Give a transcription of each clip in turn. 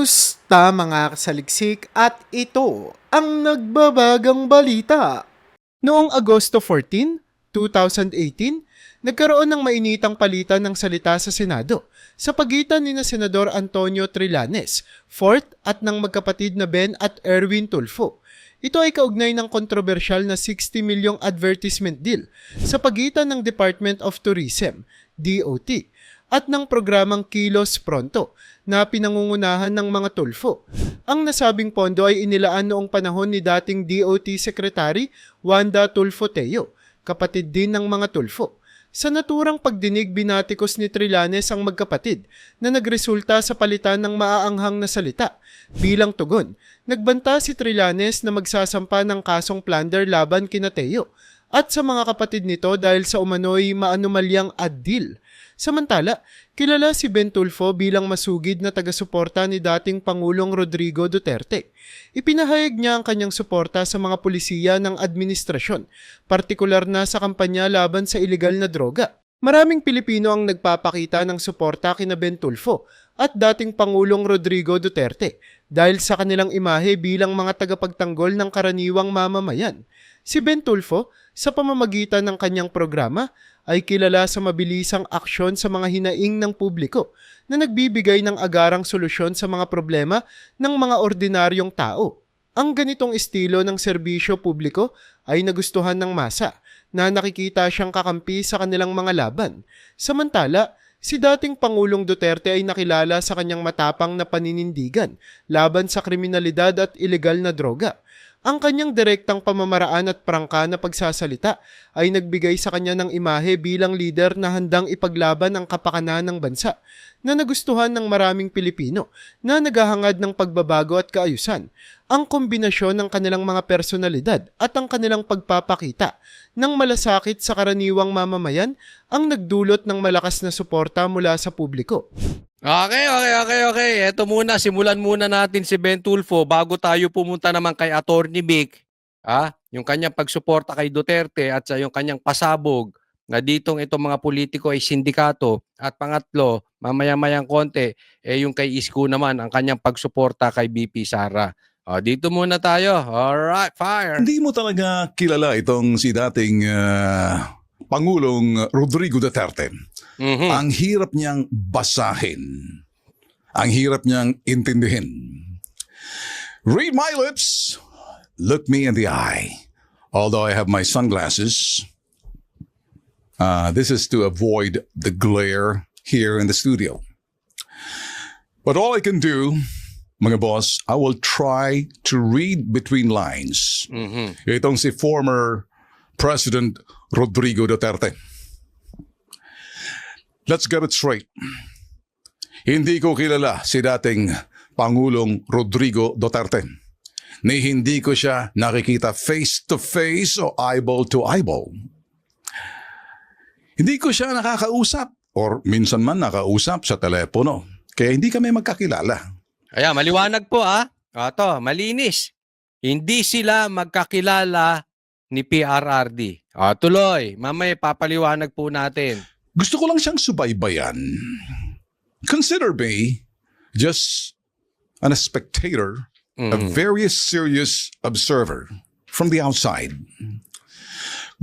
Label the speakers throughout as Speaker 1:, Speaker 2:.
Speaker 1: Kamusta mga kasaliksik at ito ang nagbabagang balita. Noong Agosto 14, 2018, nagkaroon ng mainitang palitan ng salita sa Senado sa pagitan ni na Senador Antonio Trillanes, 4th at ng magkapatid na Ben at Erwin Tulfo. Ito ay kaugnay ng kontrobersyal na 60 milyong advertisement deal sa pagitan ng Department of Tourism, DOT, at ng programang Kilos Pronto na pinangungunahan ng mga Tulfo. Ang nasabing pondo ay inilaan noong panahon ni dating DOT Secretary Wanda Tulfo Teo, kapatid din ng mga Tulfo. Sa naturang pagdinig, binatikos ni Trillanes ang magkapatid na nagresulta sa palitan ng maaanghang na salita. Bilang tugon, nagbanta si Trillanes na magsasampa ng kasong plunder laban kina Teo at sa mga kapatid nito dahil sa umano'y maanumalyang ad deal. Samantala, kilala si Ben Tulfo bilang masugid na taga-suporta ni dating Pangulong Rodrigo Duterte. Ipinahayag niya ang kanyang suporta sa mga pulisiya ng administrasyon, partikular na sa kampanya laban sa ilegal na droga. Maraming Pilipino ang nagpapakita ng suporta kina Ben Tulfo at dating Pangulong Rodrigo Duterte dahil sa kanilang imahe bilang mga tagapagtanggol ng karaniwang mamamayan. Si Ben Tulfo, sa pamamagitan ng kanyang programa, ay kilala sa mabilisang aksyon sa mga hinaing ng publiko na nagbibigay ng agarang solusyon sa mga problema ng mga ordinaryong tao. Ang ganitong estilo ng serbisyo publiko ay nagustuhan ng masa na nakikita siyang kakampi sa kanilang mga laban. Samantala, si dating Pangulong Duterte ay nakilala sa kanyang matapang na paninindigan laban sa kriminalidad at ilegal na droga. Ang kanyang direktang pamamaraan at prangka na pagsasalita ay nagbigay sa kanya ng imahe bilang lider na handang ipaglaban ang kapakanan ng bansa na nagustuhan ng maraming Pilipino na naghahangad ng pagbabago at kaayusan. Ang kombinasyon ng kanilang mga personalidad at ang kanilang pagpapakita ng malasakit sa karaniwang mamamayan ang nagdulot ng malakas na suporta mula sa publiko.
Speaker 2: Okay. Ito muna, simulan muna natin si Ben Tulfo bago tayo pumunta naman kay Attorney Vic. Yung kanyang pagsuporta kay Duterte at sa yung kanyang pasabog na ditong itong mga politiko ay sindikato. At pangatlo, mamaya-mayang konti, yung kay Isko naman, ang kanyang pagsuporta kay BP Sara. Dito muna tayo. Alright, fire!
Speaker 3: Hindi mo talaga kilala itong si dating Pangulong Rodrigo Duterte. Ang hirap niyang basahin. Ang hirap niyang intindihin. Read my lips. Look me in the eye. Although I have my sunglasses, this is to avoid the glare here in the studio. But all I can do, mga boss, I will try to read between lines. Itong si former President Rodrigo Duterte. Let's get it straight. Hindi ko kilala si dating Pangulong Rodrigo Duterte. Ni hindi ko siya nakikita face to face o eyeball to eyeball. Hindi ko siya nakakausap or minsan man nakausap sa telepono. Kaya hindi kami magkakilala.
Speaker 2: Kaya maliwanag po Ito, malinis. Hindi sila magkakilala ni PRRD. Tuloy, mamaya papaliwanag po natin.
Speaker 3: Gusto ko lang siyang subaybayan. Consider me just a spectator, a very serious observer from the outside.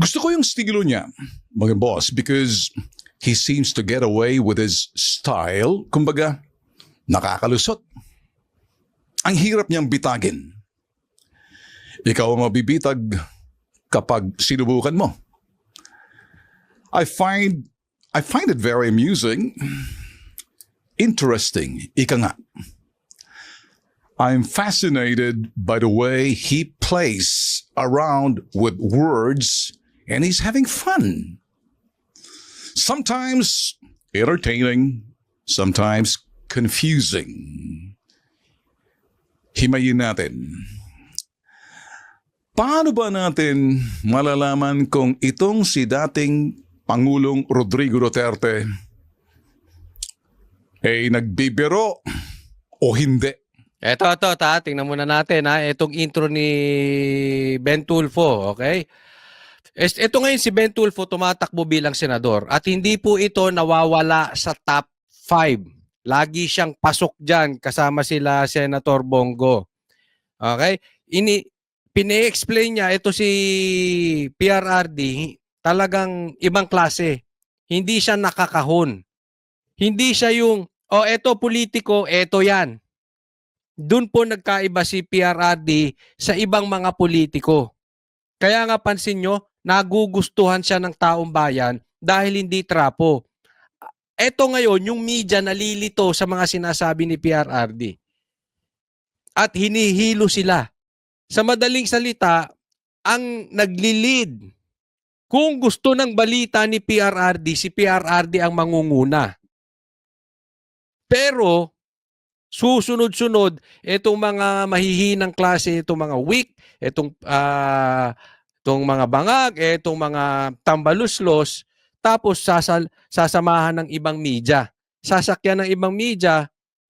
Speaker 3: Gusto ko yung estilo niya, mga boss, because he seems to get away with his style. Kumbaga, nakakalusot. Ang hirap niyang bitagin. Ikaw ang mabibitag kapag sinubukan mo. I find it very amusing, interesting, ika nga. I'm fascinated by the way he plays around with words and he's having fun. Sometimes entertaining, sometimes confusing. Himayin natin. Paano ba natin malalaman kung itong si dating Pangulong Rodrigo Duterte ay nagbibiro o hindi?
Speaker 2: Ito, tingnan muna natin itong intro ni Ben Tulfo, okay? Ito ngayon si Ben Tulfo tumatakbo bilang senador at hindi po ito nawawala sa top 5 Lagi siyang pasok dyan kasama sila Senator Bongo. Okay? Pine-explain niya, ito si PRRD, talagang ibang klase. Hindi siya nakakahon. Hindi siya yung, eto politiko, eto yan. Doon po nagkaiba si PRRD sa ibang mga politiko. Kaya nga pansin nyo, nagugustuhan siya ng taong bayan dahil hindi trapo. Eto ngayon, yung media nalilito sa mga sinasabi ni PRRD. At hinihilo sila. Sa madaling salita, ang nagli-lead. Kung gusto ng balita ni PRRD, si PRRD ang mangunguna. Pero, susunod-sunod, itong mga mahihinang klase, itong mga weak, itong mga bangag, itong mga tambaluslos, tapos sasamahan ng ibang media. Sasakyan ng ibang media,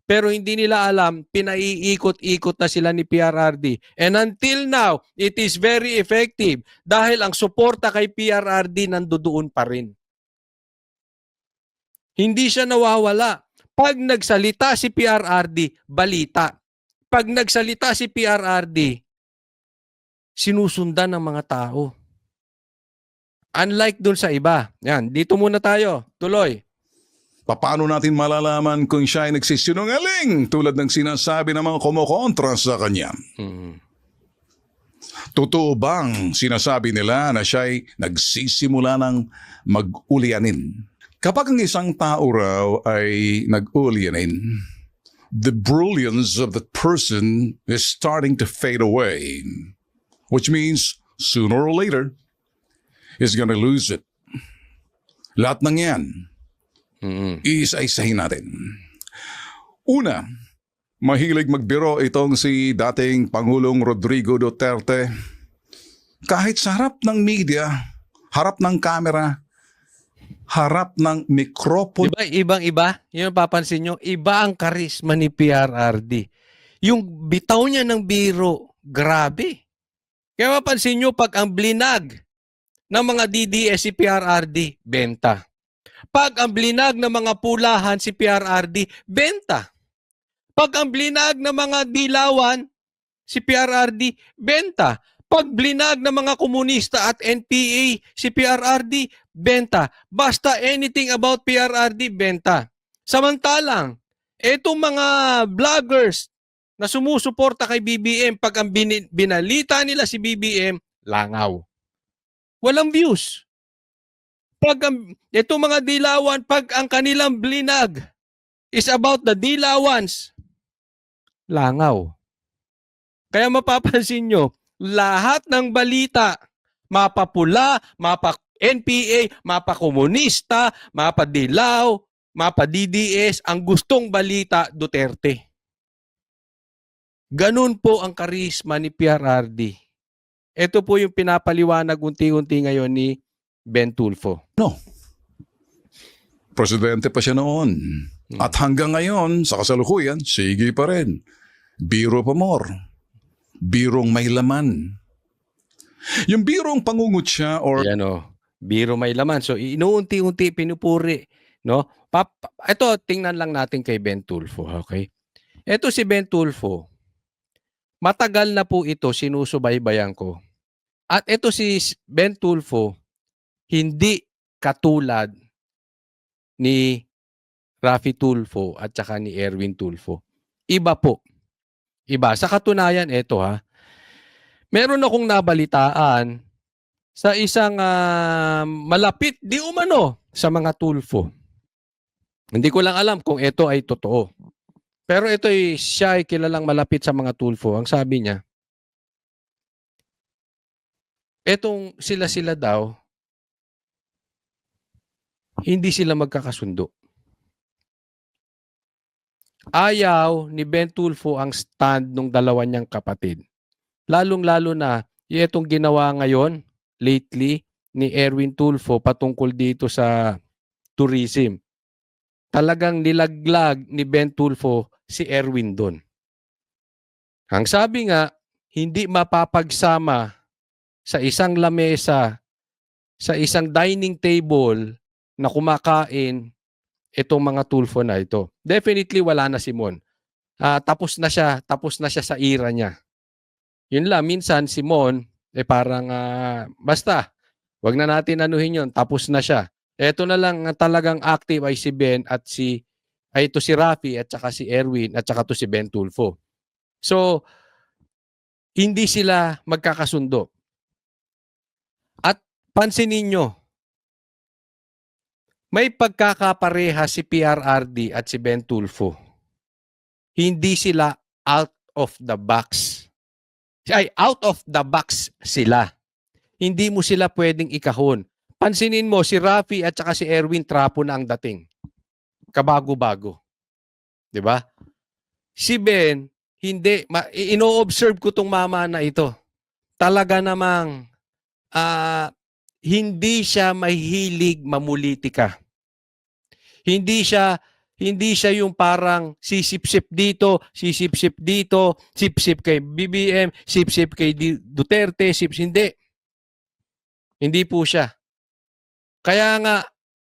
Speaker 2: pero hindi nila alam, pinaiikot-ikot na sila ni PRRD. And until now, it is very effective dahil ang suporta kay PRRD nandoon pa rin. Hindi siya nawawala. Pag nagsalita si PRRD, balita. Pag nagsalita si PRRD, sinusundan ng mga tao. Unlike dun sa iba. Yan, dito muna tayo. Tuloy.
Speaker 3: Paano natin malalaman kung siya ay nagsisinungaling tulad ng sinasabi ng mga kumukontra sa kanya? Totoo bang sinasabi nila na siya ay nagsisimula ng mag-ulyanin? Kapag ang isang tao raw ay nag-ulyanin, the brilliance of that person is starting to fade away, which means sooner or later, he's gonna lose it. Lahat ng yan, isa-isahin natin. Una, mahilig magbiro itong si dating Pangulong Rodrigo Duterte. Kahit sa harap ng media, harap ng kamera, harap ng mikropono.
Speaker 2: Diba, ibang-iba? Yung papansin nyo, iba ang karisma ni PRRD. Yung bitaw niya ng biro, grabe. Kaya mapansin nyo, pag ang blinag ng mga DDS si PRRD, benta. Pag ang blinag ng mga pulahan si PRRD, benta. Pag ang blinag ng mga dilawan si PRRD, benta. Pag blinag ng mga komunista at NPA si PRRD, benta. Basta anything about PRRD, benta. Samantalang, etong mga vloggers na sumusuporta kay BBM, pag ang binalita nila si BBM, langaw. Walang views. Pag itong mga dilawan, pag ang kanilang blinag is about the dilawans, langaw. Kaya mapapansin nyo, lahat ng balita, mapapula, mapa-NPA, mapa-komunista, mapa-dilaw, mapa-DDS, ang gustong balita, Duterte. Ganun po ang karisma ni PRRD. Ito po yung pinapaliwanag unti-unti ngayon ni Ben Tulfo.
Speaker 3: No. Presidente pa siya noon. At hanggang ngayon, sa kasalukuyan, sige pa rin. Biro pa more. Birong may laman. Yung birong pangungutya or...
Speaker 2: Yan o, biro may laman. So, inuunti-unti pinupuri. No? Ito, tingnan lang natin kay Ben Tulfo. Okay? Ito si Ben Tulfo. Matagal na po ito, sinusubaybayan ko. At ito si Ben Tulfo, hindi katulad ni Raffy Tulfo at saka ni Erwin Tulfo. Iba po. Iba. Sa katunayan, ito ha. Meron akong nabalitaan sa isang malapit di umano sa mga Tulfo. Hindi ko lang alam kung ito ay totoo. Pero ito ay siya ay kilalang malapit sa mga Tulfo. Ang sabi niya, etong sila daw, hindi sila magkakasundo. Ayaw ni Ben Tulfo ang stand ng dalawa niyang kapatid. Lalong-lalo na itong ginawa ngayon, lately, ni Erwin Tulfo patungkol dito sa tourism. Talagang nilaglag ni Ben Tulfo si Erwin doon. Ang sabi nga, hindi mapapagsama sa isang lamesa, sa isang dining table na kumakain itong mga Tulfo na ito. Definitely wala na si Mon. Tapos na siya sa era niya. Yun lang, minsan si Mon, parang basta, wag na natin anuhin yun, tapos na siya. Ito na lang talagang active ay si Ben at ito si Rafi at saka si Erwin at saka to si Ben Tulfo. So, hindi sila magkakasundo. At pansinin nyo, may pagkakapareha si PRRD at si Ben Tulfo. Hindi sila out of the box. Out of the box sila. Hindi mo sila pwedeng ikahon. Pansinin mo, si Rafi at saka si Erwin trapo na ang dating. Kabago-bago. 'Di ba? Si Ben, hindi. Ino-observe ko tong mama na ito. Talaga namang hindi siya mahilig mamulitika. Hindi siya yung parang sisip-sip dito, sip-sip kay BBM, sip-sip kay Duterte, hindi. Hindi po siya. Kaya nga,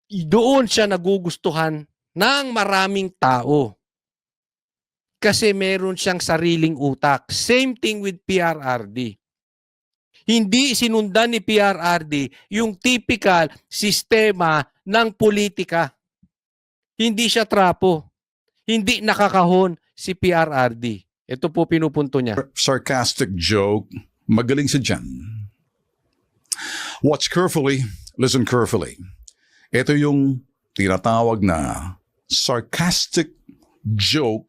Speaker 2: doon siya nagugustuhan ng maraming tao. Kasi meron siyang sariling utak. Same thing with PRRD. Hindi sinundan ni PRRD yung typical sistema ng politika. Hindi siya trapo. Hindi nakakahon si PRRD. Ito po pinupunto niya.
Speaker 3: Sarcastic joke, magaling sa dyan. Watch carefully, listen carefully. Ito yung tinatawag na sarcastic joke,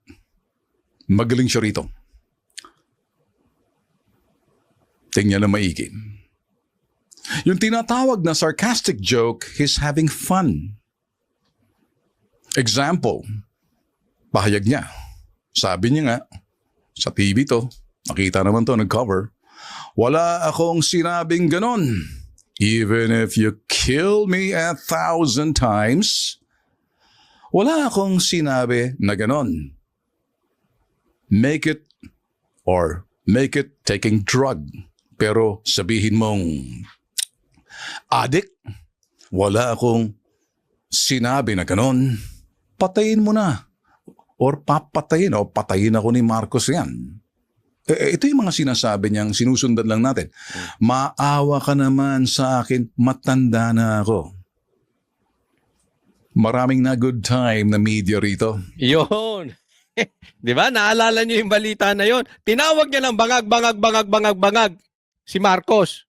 Speaker 3: magaling siya rito. Tingnan na maigi. Yung tinatawag na sarcastic joke, he's having fun. Example, pahayag niya. Sabi niya nga, sa TV to, nakita naman to, nag-cover, wala akong sinabing ganon. Even if you kill me 1,000 times, wala akong sinabi na ganon. Make it taking drug. Pero sabihin mong, addict, wala akong sinabi na ganon. Patayin mo na. Or patayin ako ni Marcos yan. Ito yung mga sinasabi niyang sinusundan lang natin. Maawa ka naman sa akin, matanda na ako. Maraming na good time na media rito.
Speaker 2: Yun. Di ba? Naalala niyo yung balita na yon. Tinawag niya ng bangag si Marcos.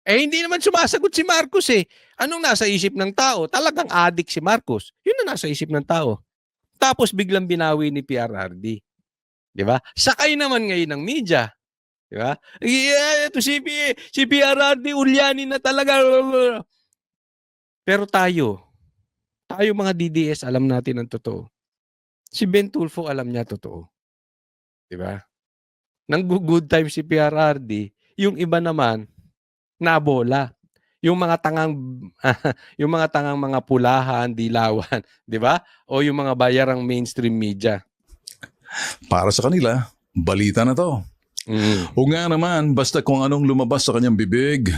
Speaker 2: Hindi naman sumasagot si Marcos eh. Anong nasa isip ng tao? Talagang addict si Marcos. Yun na nasa isip ng tao. Tapos biglang binawi ni PRRD. Di ba? Sakay naman ngayon ng media. Di ba? Ito si PRRD, ulyanin na talaga. Pero tayo mga DDS, alam natin ang totoo. Si Ben Tulfo, alam niya totoo. Di ba? Nang good time si PRRD, yung iba naman, nabola. Yung mga tangang mga pulahan, dilawan, di ba? O yung mga bayarang mainstream media.
Speaker 3: Para sa kanila, balita na to. O nga naman, basta kung anong lumabas sa kanyang bibig,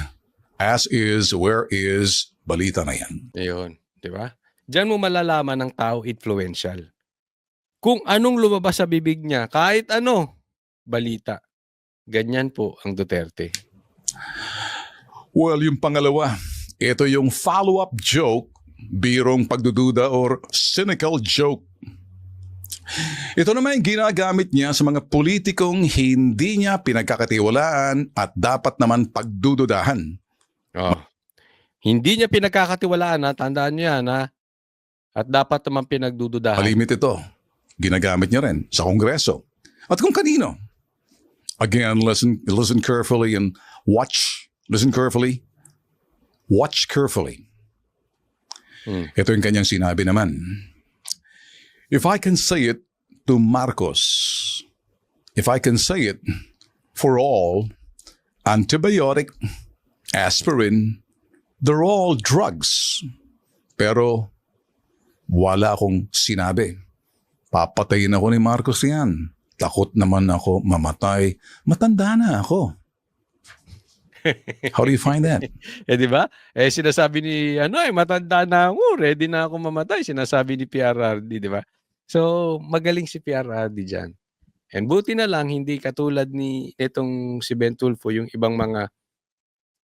Speaker 3: as is, where is, balita na yan.
Speaker 2: Ayun, di ba? Diyan mo malalaman ng tao influential. Kung anong lumabas sa bibig niya, kahit ano, balita. Ganyan po ang Duterte.
Speaker 3: Well, yung pangalawa, ito yung follow-up joke, birong pagdududa or cynical joke. Ito naman yung ginagamit niya sa mga politikong hindi niya pinagkakatiwalaan at dapat naman pagdududahan.
Speaker 2: Hindi niya pinagkakatiwalaan, tandaan niyo yan, at dapat naman pinagdududahan.
Speaker 3: Malimit ito. Ginagamit niya rin sa Kongreso. At kung kanino. Again, listen carefully and watch. Listen carefully. Watch carefully. Ito yung kanyang sinabi naman. If I can say it to Marcos, if I can say it for all, antibiotic, aspirin, they're all drugs. Pero wala akong sinabi. Papatayin ako ni Marcos yan. Takot naman ako mamatay. Matanda na ako. How do you find that?
Speaker 2: Di ba? Sinasabi ni, matanda na ako, ready na ako mamatay. Sinasabi ni PRRD, di ba? So, magaling si PRRD dyan. And buti na lang, hindi katulad ni itong si Ben Tulfo, yung ibang mga,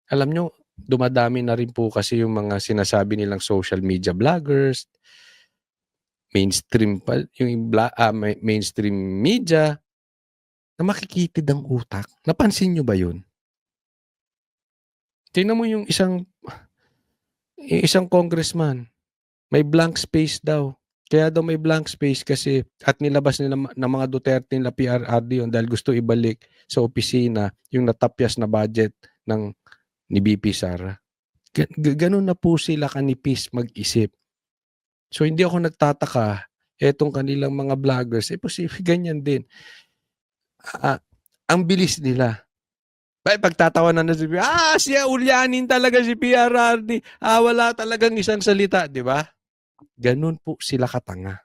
Speaker 2: alam nyo, dumadami na rin po kasi yung mga sinasabi nilang social media vloggers, mainstream mainstream media, na makikitid ang utak. Napansin nyo ba yun? Tingnan mo yung isang congressman, may blank space daw. Kaya daw may blank space kasi at nilabas nila ng mga Duterte nila PRRD yun dahil gusto ibalik sa opisina yung natapyas na budget ni BP Sara. Ganun na po sila kanipis mag-isip. So hindi ako nagtataka etong kanilang mga vloggers, posible ganyan din. Ang bilis nila. Pagtatawanan na siya ulyanin talaga si PRRD. Wala talagang isang salita, di ba? Ganun po sila katanga.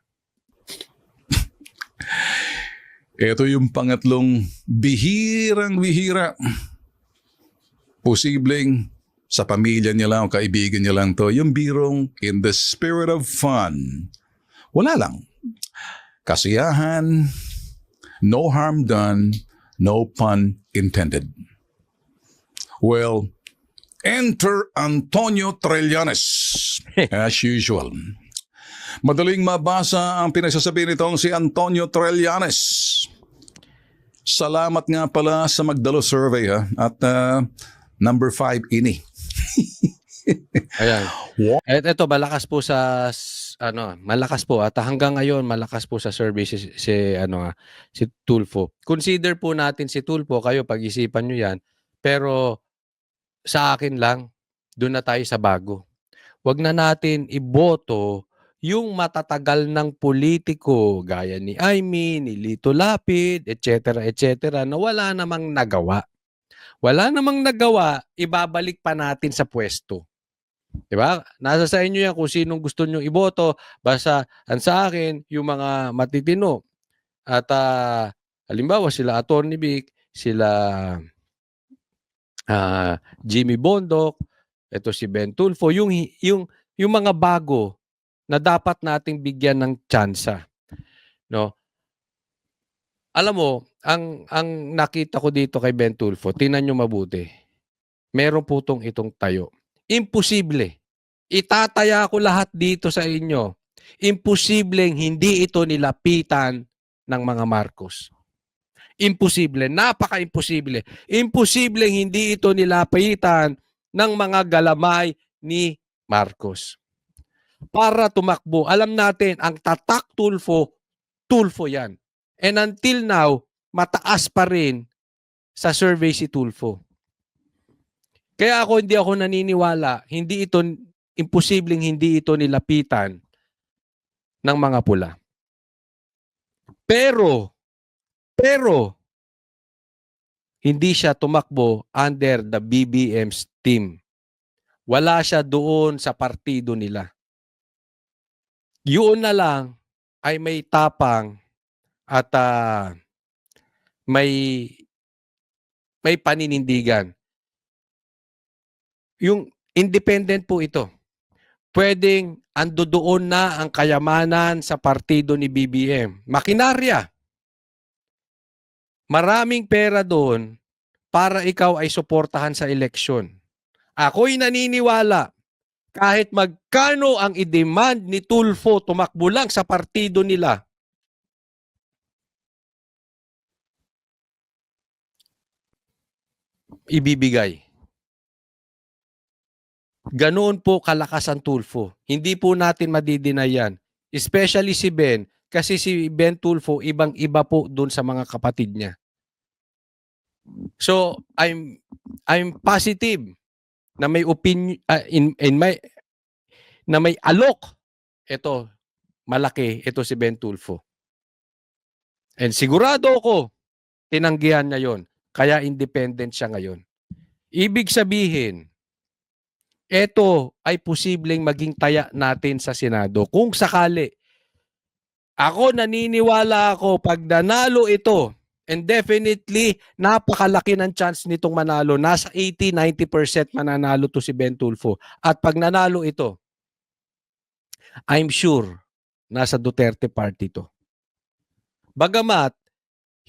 Speaker 3: Ito yung pangatlong bihirang-bihira. Posibleng sa pamilya niya lang o kaibigan niya lang to. Yung birong in the spirit of fun. Wala lang. Kasiyahan, no harm done, no pun intended. Well, enter Antonio Trillanes, as usual. Madaling mabasa ang pinagsasabi nitong si Antonio Trillanes. Salamat nga pala sa Magdalo survey at number 5 ini.
Speaker 2: Ayan. Ito malakas po malakas po at hanggang ngayon malakas po sa survey si Tulfo. Consider po natin si Tulfo, kayo pag-isipan niyo 'yan. Pero sa akin lang, doon na tayo sa bago. Huwag na natin iboto yung matatagal ng politiko gaya ni Aimee, ni Lito Lapid, etc. na wala namang nagawa. Wala namang nagawa, ibabalik pa natin sa pwesto. Diba? Nasa sa inyo yan kung sinong gusto nyo iboto. Basta sa akin, yung mga matitino. At halimbawa sila Atty. Vic, sila Jimmy Bondoc, ito si Ben Tulfo, yung mga bago na dapat nating bigyan ng tsansa. No? Alam mo, ang nakita ko dito kay Ben Tulfo, tingnan nyo mabuti. Meron po itong tayo. Imposible. Itataya ko lahat dito sa inyo. Imposibleng hindi ito nilapitan ng mga Marcos. Imposible. Napaka-imposible. Imposibleng hindi ito nilapitan ng mga galamay ni Marcos. Para tumakbo, alam natin, ang tatak Tulfo, Tulfo yan. And until now, mataas pa rin sa survey si Tulfo. Kaya hindi ako naniniwala, imposibleng hindi ito nilapitan ng mga pula. Pero, hindi siya tumakbo under the BBM's team. Wala siya doon sa partido nila. Yun na lang ay may tapang at may paninindigan. Yung independent po ito. Pwedeng ando doon na ang kayamanan sa partido ni BBM. Makinarya. Maraming pera doon para ikaw ay suportahan sa eleksyon. Ako'y naniniwala kahit magkano ang i-demand ni Tulfo tumakbo lang sa partido nila, ibibigay. Ganoon po kalakas ang Tulfo. Hindi po natin madidinay yan. Especially si Ben, kasi si Ben Tulfo ibang-iba po doon sa mga kapatid niya. So, I'm positive na may opinion na may alok. Ito, malaki ito si Ben Tulfo. And sigurado ako tinanggihan niya 'yon. Kaya independent siya ngayon. Ibig sabihin, ito ay posibleng maging taya natin sa Senado. Kung sakali, ako naniniwala ako pag nanalo ito, And definitely, napakalaki ng chance nitong manalo. Nasa 80-90% mananalo to si Ben Tulfo. At pag nanalo ito, I'm sure nasa Duterte party to. Bagamat,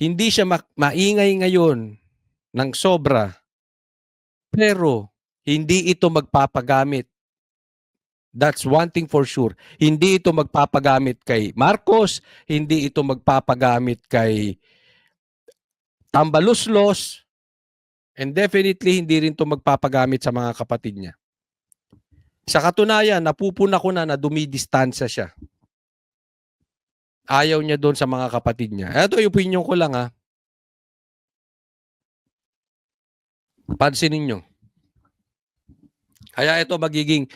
Speaker 2: hindi siya maingay ngayon ng sobra, pero hindi ito magpapagamit. That's one thing for sure. Hindi ito magpapagamit kay Marcos, hindi ito magpapagamit kay Tambaluslos, and definitely hindi rin ito magpapagamit sa mga kapatid niya. Sa katunayan, napupuna ko na dumidistansya siya. Ayaw niya doon sa mga kapatid niya. Ito yung opinion ko lang ha. Pansinin nyo. Kaya ito magiging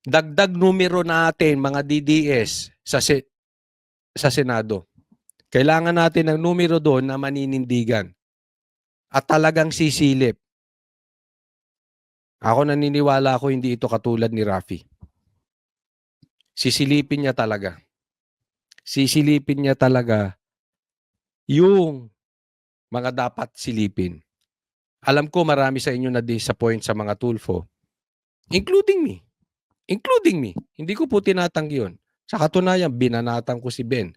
Speaker 2: dagdag numero natin mga DDS sa Senado. Kailangan natin ng numero doon na maninindigan at talagang sisilip. Ako naniniwala ako hindi ito katulad ni Raffy. Sisilipin niya talaga. Sisilipin niya talaga yung mga dapat silipin. Alam ko marami sa inyo na disappoint sa mga Tulfo, including me. Including me. Hindi ko po tinatanggi yun. Sa katunayan, binanatan ko si Ben.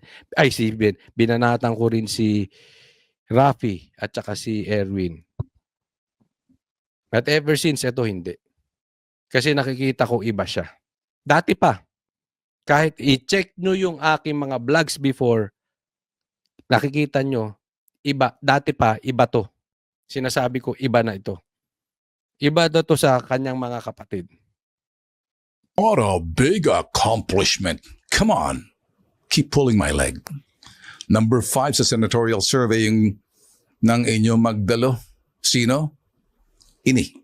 Speaker 2: Binanatan ko rin si Raffy at saka si Erwin. But ever since, ito hindi. Kasi nakikita ko iba siya. Dati pa, kahit i-check nyo yung aking mga vlogs before, nakikita nyo, iba. Dati pa, iba to. Sinasabi ko, iba na ito. Iba na to sa kanyang mga kapatid.
Speaker 3: What a big accomplishment. Come on. Keep pulling my leg. Number 5 sa senatorial survey yung ng inyo Magdalo. Sino? Ini.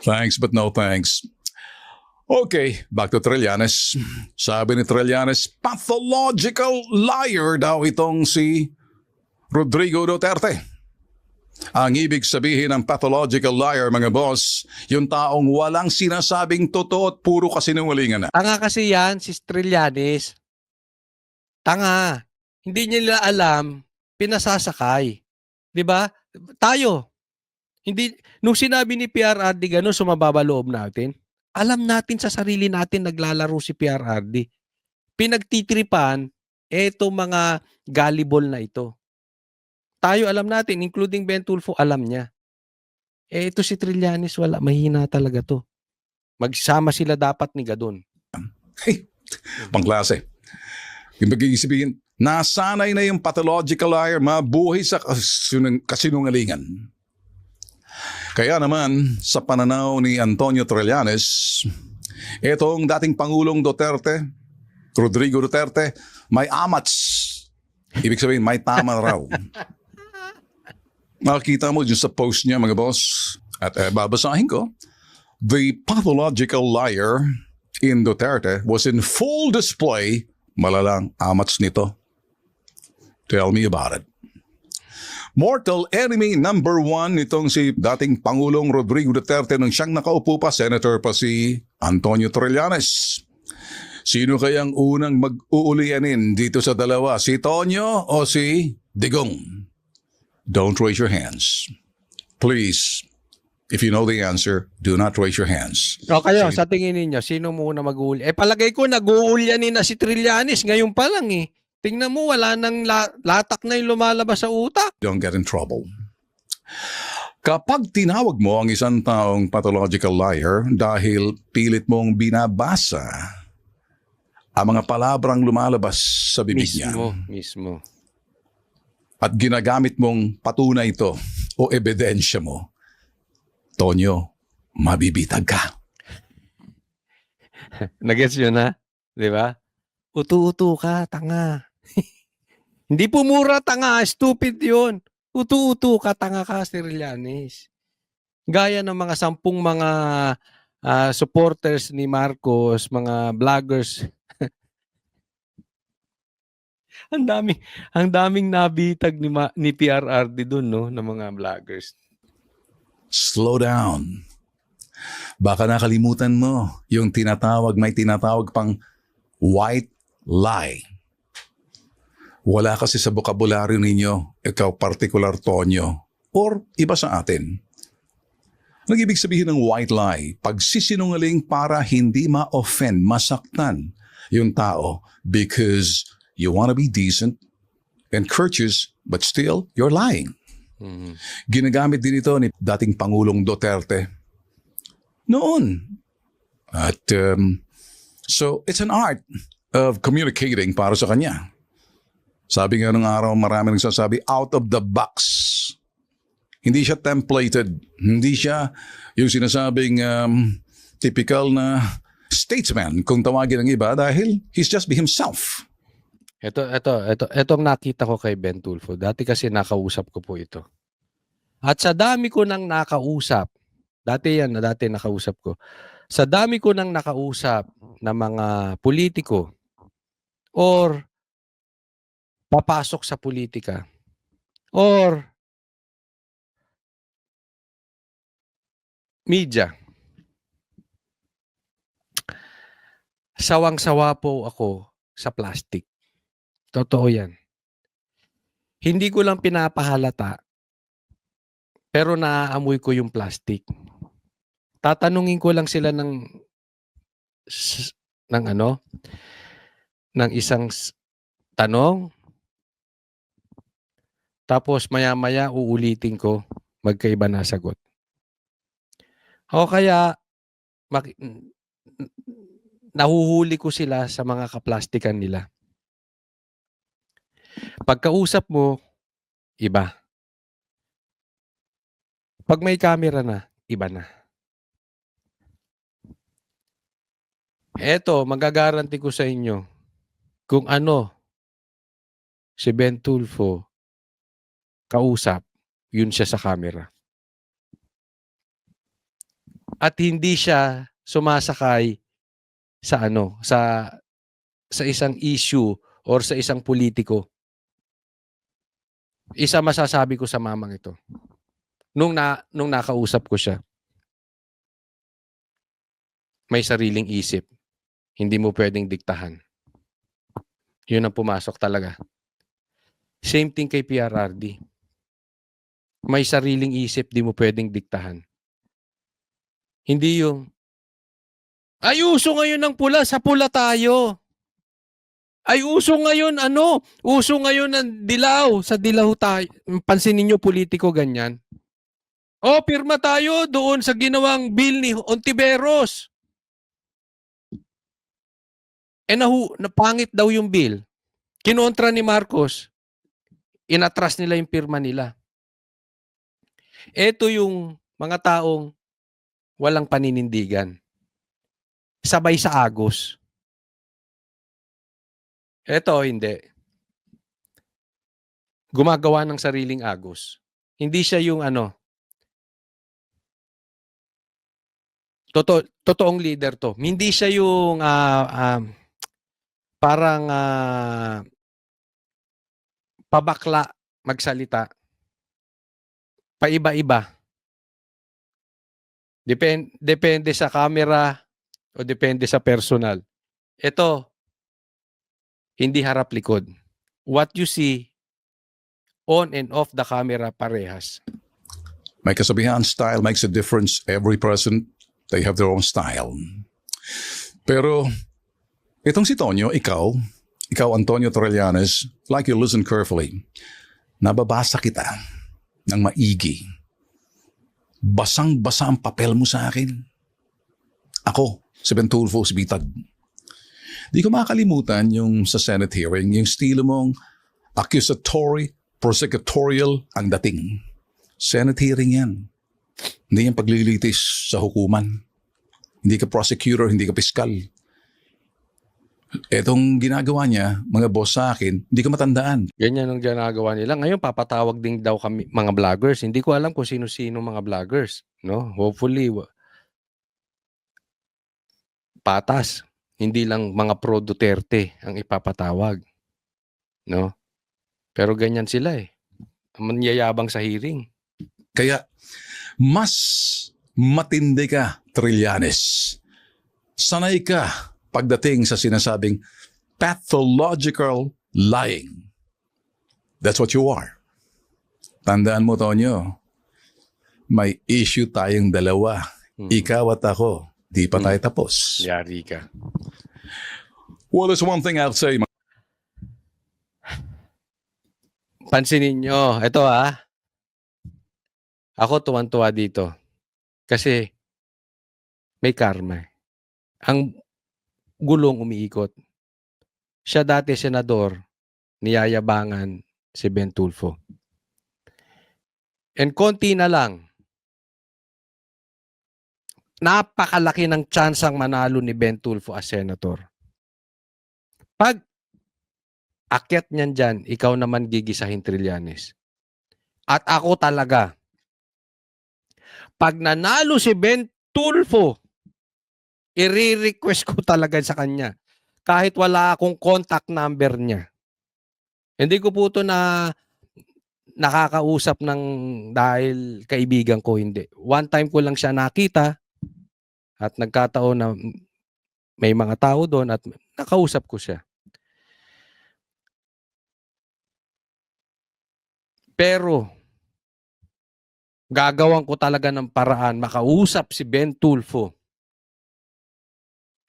Speaker 3: Thanks but no thanks. Okay, back to Trillanes. Sabi ni Trillanes, pathological liar daw itong si Rodrigo Duterte. Ang ibig sabihin ng pathological liar, mga boss, yung taong walang sinasabing totoo at puro kasinungalingan na.
Speaker 2: Tanga kasi yan, si Trillanes. Tanga. Hindi nila alam, pinasasakay. 'Di ba? Tayo. Hindi, nung sinabi ni PRRD gano'n, sumababa loob natin. Alam natin sa sarili natin naglalaro si PRRD. Pinagtitripan, eto mga gullible na ito. Tayo alam natin, including Ben Tulfo, alam niya. Ito si Trillanes, wala. Mahina talaga to. Magsama sila dapat ni Gadon.
Speaker 3: Hey, pangklase. Yung magiging sabihin, nasanay na yung pathological liar mabuhay sa kasinungalingan. Kaya naman, sa pananaw ni Antonio Trillanes, itong dating Pangulong Duterte, Rodrigo Duterte, may amats. Ibig sabihin, may tama raw. Makikita mo dyan sa post niya, mga boss, at babasahin ko, the pathological liar in Duterte was in full display. Malalang amats nito. Tell me about it. Mortal enemy number 1 nitong si dating Pangulong Rodrigo Duterte nung siyang nakaupo pa, Senator pa si Antonio Trillanes. Sino kayang unang mag-uulianin dito sa dalawa? Si Tonyo o si Digong? Don't raise your hands. Please, if you know the answer, do not raise your hands.
Speaker 2: O kayo, sa tingin ninyo, sino muna mag-uuli? Palagay ko nag-uulyanin na si Trillanes ngayon pa lang eh. Tingnan mo, wala nang latak na yung lumalabas sa utak.
Speaker 3: Don't get in trouble. Kapag tinawag mo ang isang taong pathological liar dahil pilit mong binabasa ang mga palabrang lumalabas sa bibig niya
Speaker 2: Mismo.
Speaker 3: at ginagamit mong patunay ito o ebidensya mo, Tonyo, mabibitag ka.
Speaker 2: Nagets yun ha? Di ba? Utu-utu ka, tanga. Hindi po mura, tanga. Stupid yun. Utu-utu ka, tanga ka, Trillanes. Gaya ng mga 10 mga supporters ni Marcos, mga vloggers. ang daming nabitag ni PRRD doon, no, ng mga vloggers.
Speaker 3: Slow down. Baka nakalimutan mo yung may tinatawag pang white lie. Wala kasi sa bokabularyo ninyo, ikaw particular Tonyo, or iba sa atin. Nag-ibig sabihin ng white lie, pagsisinungaling para hindi ma-offend, masaktan yung tao because you want to be decent and courteous but still you're lying. Ginagamit din ito ni dating Pangulong Duterte noon. At so it's an art of communicating para sa kanya. Sabi nga nung araw, marami nagsasabi, out of the box. Hindi siya templated. Hindi siya yung sinasabing typical na statesman kung tawagin ng iba dahil he's just be himself.
Speaker 2: Itong nakita ko kay Ben Tulfo. Dati kasi nakausap ko po ito. At sa dami ko nang nakausap, dati nakausap ko. Sa dami ko nang nakausap na mga politiko or papasok sa politika or media, sawang-sawa po ako sa plastic. Totoo yan. Hindi ko lang pinapahalata, pero naaamoy ko yung plastic. Tatanungin ko lang sila ng isang tanong. Tapos maya-maya uulitin ko, magkaiba na sagot. O kaya nahuhuli ko sila sa mga kaplastikan nila. Pagkausap mo, iba. Pag may camera na, iba na. Eto, magagaranti ko sa inyo kung ano si Ben Tulfo kausap, yun siya sa camera. At hindi siya sumasakay sa sa isang issue or sa isang politiko. Isa masasabi ko sa mamang ito. Nung nakausap ko siya, may sariling isip. Hindi mo pwedeng diktahan. Yun ang pumasok talaga. Same thing kay PRRD. May sariling isip, di mo pwedeng diktahan. Hindi yung, ay uso ngayon ng pula, sa pula tayo. Ay uso ngayon, uso ngayon ng dilaw, sa dilaw tayo. Pansinin niyo politiko ganyan. O, pirma tayo doon sa ginawang bill ni Ontiveros. Napangit daw yung bill. Kinontra ni Marcos. Inatras nila yung pirma nila. Ito yung mga taong walang paninindigan. Sabay sa agos. Ito, hindi. Gumagawa ng sariling agos. Hindi siya yung totoong leader to. Hindi siya yung parang pabakla magsalita. Paiba-iba. Depende sa camera o depende sa personal. Ito, hindi harap likod. What you see on and off the camera parehas.
Speaker 3: May kasabihan, style makes a difference. Every person, they have their own style. Pero itong si Tonyo, ikaw Antonio Trillanes, like you listen carefully, nababasa kita ng maigi. Basang-basa ang papel mo sa akin. Ako, si Ben Tulfo, si Bitag. Di ko makalimutan yung sa Senate hearing, yung estilo mong accusatory, prosecutorial ang dating. Senate hearing yan. Hindi yan paglilitis sa hukuman. Hindi ka prosecutor, hindi ka piskal. Etong ginagawa niya, mga boss sa akin, hindi ko matandaan.
Speaker 2: Ganyan ang ginagawa nila. Ngayon, papatawag din daw kami mga vloggers. Hindi ko alam kung sino-sino mga vloggers. No? Hopefully, patas. Hindi lang mga pro Duterte ang ipapatawag. No? Pero ganyan sila eh. Manyayabang sa hearing.
Speaker 3: Kaya, mas matindi ka, Trillanes. Sanay ka pagdating sa sinasabing pathological lying. That's what you are. Tandaan mo, Tonyo, may issue tayong dalawa. Ikaw at ako. Di pa tayo tapos.
Speaker 2: Yari ka.
Speaker 3: Well, there's one thing I'll say.
Speaker 2: Pansinin nyo, ito ako tuwan-tuwa dito. Kasi may karma. Ang gulong umiikot. Siya dati senador, niyayabangan si Ben Tulfo. And konti na lang, napakalaki ng tsansang manalo ni Ben Tulfo as senator. Pag akyat niyan dyan, ikaw naman gigisahin Trillanes. At ako talaga, pag nanalo si Ben Tulfo, i-request ko talaga sa kanya. Kahit wala akong contact number niya. Hindi ko po ito na nakakausap ng dahil kaibigan ko, hindi. One time ko lang siya nakita at nagkataon na may mga tao doon at nakausap ko siya. Pero gagawan ko talaga ng paraan makausap si Ben Tulfo.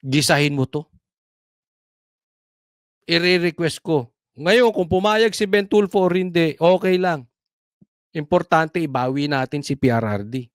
Speaker 2: Gisahin mo to. I-request ko. Ngayon, kung pumayag si Ben Tulfo o hindi, okay lang. Importante, ibawi natin si PRRD.